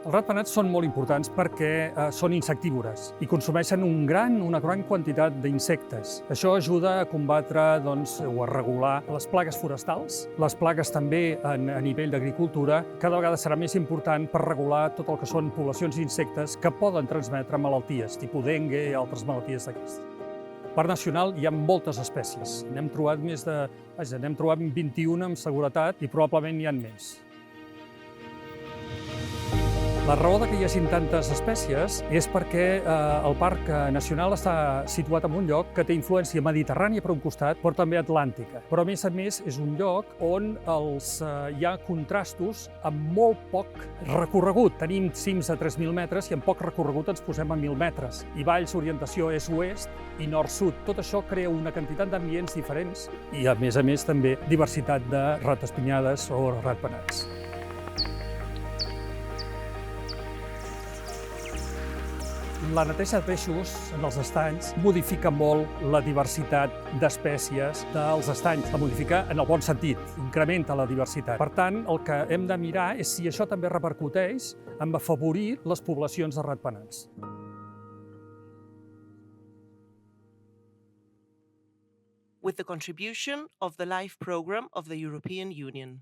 Els ratpenats són molt importants perquè són insectívores i consumeixen una gran quantitat d'insectes. Això ajuda a combatre o a regular les plagues forestals, les plagues també a nivell d'agricultura. Cada vegada serà més important per regular tot el que són poblacions d'insectes que poden transmetre malalties, tipus dengue i altres malalties d'aquestes. Al Parc Nacional hi ha moltes espècies. N'hem trobat 21 amb seguretat i probablement n'hi ha més. La raó que hi hagin tantes espècies és perquè el Parc Nacional està situat en un lloc que té influència mediterrània per un costat, però també atlàntica. Però, a més, és un lloc on hi ha contrastos amb molt poc recorregut. Tenim cims de 3.000 metres i amb poc recorregut ens posem a 1.000 metres. I valls, orientació est-oest i nord-sud. Tot això crea una quantitat d'ambients diferents i, a més, també diversitat de rataspinyades o ratpenats. La neteja de peixos en els estanys modifica molt la diversitat d'espècies dels estanys. La modifica en el bon sentit, incrementa la diversitat. Per tant, el que hem de mirar és si això també repercuteix en afavorir les poblacions de ratpenats. With the contribution of the LIFE program of the European Union.